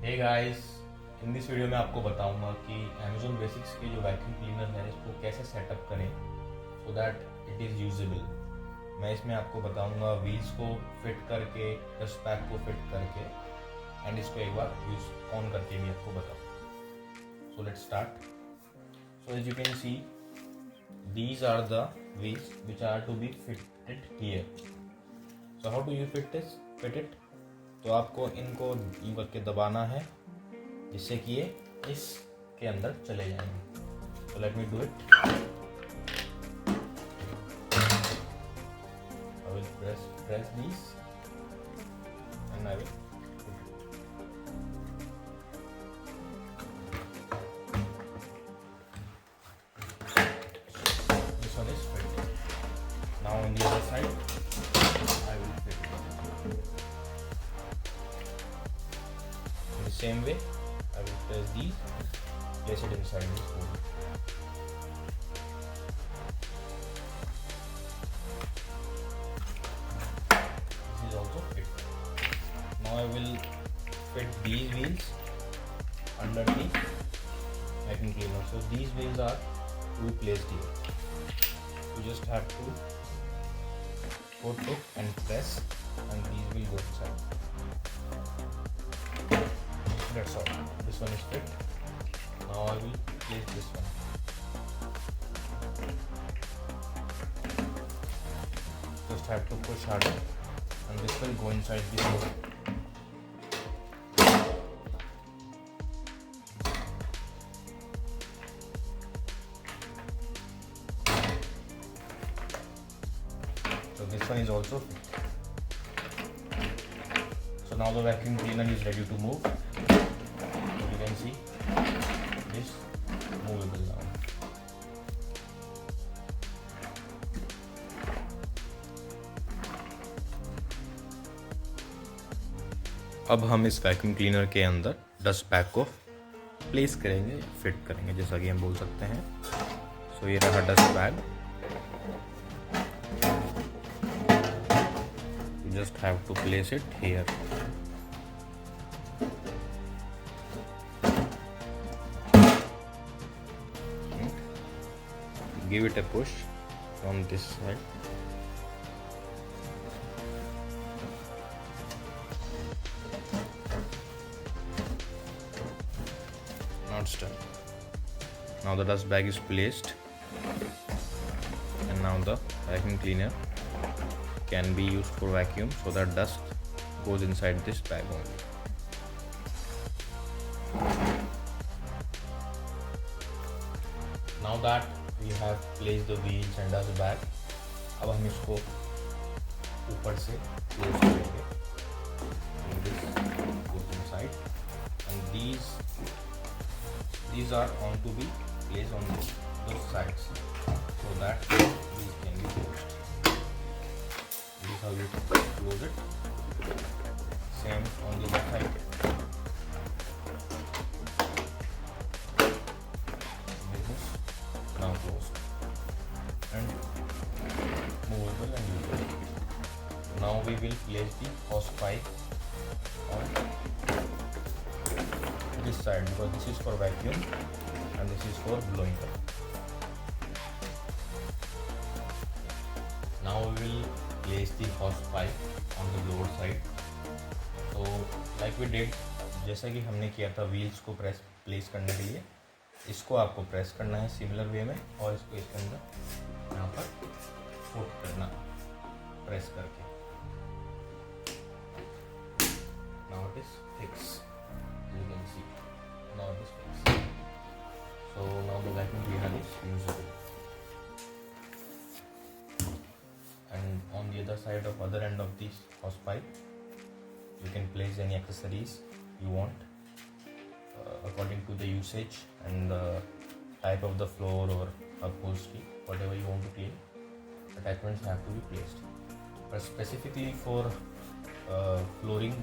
Hey guys, in this video में आपको बताऊंगा कि Amazon बेसिक्स के जो वैक्यूम क्लीनर है इसको कैसे सेटअप करें so that it is usable. मैं इसमें आपको बताऊंगा व्हील्स को फिट करके, डस्ट पैक को फिट करके एंड इसको एक बार यूज ऑन करके भी आपको बताऊँ। So let's start. So as you can see these are the wheels which are to be fitted here. So how do you fit it? तो आपको इनको यूं करके दबाना है जिससे कि ये इसके अंदर चले जाएंगे। So let me do it. I will press these and I will this one is fit. Now on the other side I will fit it. In the same way I will press these, place it inside this hole. This is also fit. Now I will fit these wheels under the vacuum cleaner. So these wheels are to be placed here. You just have to put it and press and these will go inside. That's all. This one is fit. Now I will place this one. Just have to push harder and this will go inside this hole. So this one is also fit. So now the vacuum cleaner is ready to move. You can see this movable now. अब हम इस vacuum cleaner के अंदर dust pack को place करेंगे, fit करेंगे, जैसा कि हम बोल सकते हैं। सो ये रहा dust pack. You just have to place it here. Give it a push from this side. Not stuck. Now the dust bag is placed and now the vacuum cleaner can be used for vacuum so that dust goes inside this bag only. Now that we have placed the wheels and dust bag, अब हम इसको ऊपर से close करेंगे and this goes inside and these are on to be placed on those sides so that these can be closed. This is how you close it. Same on the other side. This is now closed and movable and usable. Now we will place the hose pipe on this side because this is for vacuum and this is for blowing up. Now we will place the hose pipe on the lower side. So like we did, जैसा कि हमने किया था wheels को place करने के लिए, इसको आपको प्रेस करना है सिमिलर वे में और इसको इसके अंदर यहाँ पर पुट करना प्रेस करके। Now it is fixed. You can see. Now it is fixed. So now the vacuum cleaner is usable. And on the other side of other end of this hose pipe, you can place any accessories you want according to the usage and the type of the floor or upholstery, whatever you want to clean. Attachments have to be placed. But specifically for flooring,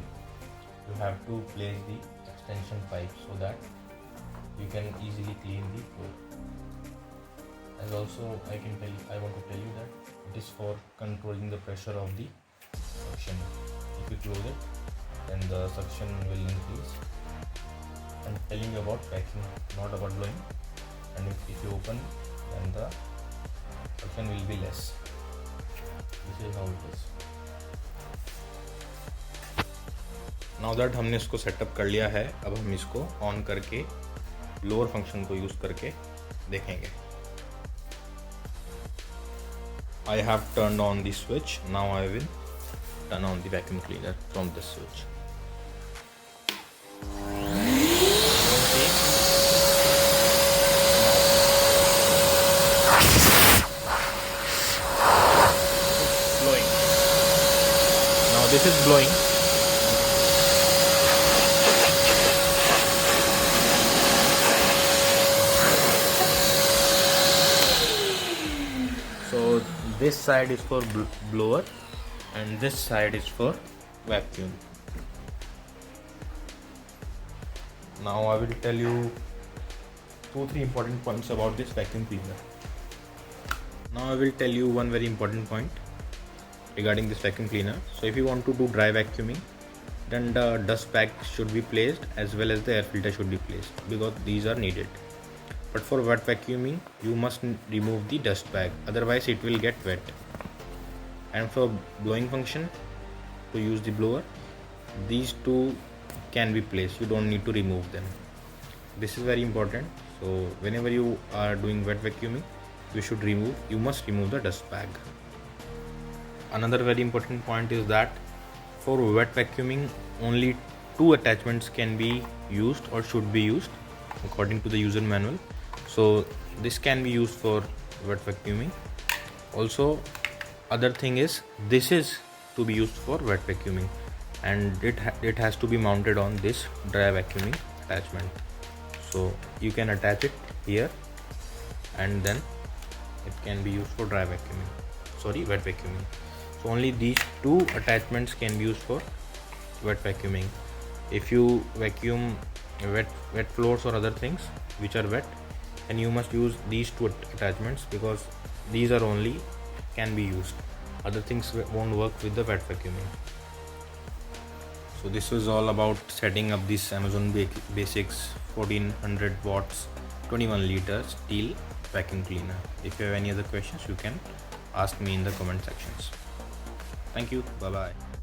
you have to place the extension pipe so that you can easily clean the floor. And also I want to tell you that it is for controlling the pressure of the suction. If you close it, then the suction will increase telling you about packing, not about blowing. And if you open, then the suction will be less. This is how it is. Now that हमने इसको setup कर लिया है, अब हम इसको on करके lower function को यूज़ करके देखेंगे. I have turned on the switch. Now I will turn on the vacuum cleaner from this switch. Blowing. Now this is blowing. So this side is for blower and this side is for vacuum. Now I will tell you 2-3 important points about this vacuum cleaner. Now I will tell you one very important point regarding this vacuum cleaner. So if you want to do dry vacuuming, then the dust bag should be placed as well as the air filter should be placed, because these are needed. But for wet vacuuming, you must remove the dust bag, otherwise it will get wet. And for blowing function, to use the blower, these two can be placed, you don't need to remove them. This is very important. So whenever you are doing wet vacuuming, you must remove the dust bag. Another very important point is that for wet vacuuming, only 2 attachments can be used or should be used according to the user manual. So this can be used for wet vacuuming. Also, other thing is, this is to be used for wet vacuuming, and it has to be mounted on this dry vacuuming attachment. So you can attach it here, and then it can be used for wet vacuuming. So only these 2 attachments can be used for wet vacuuming. If you vacuum wet floors or other things which are wet, and you must use these 2 attachments, because these are only can be used. Other things won't work with the wet vacuuming. So this was all about setting up this Amazon Basics 1400 watts 21 liter steel vacuum cleaner. If you have any other questions, you can ask me in the comment sections. Thank you. Bye bye.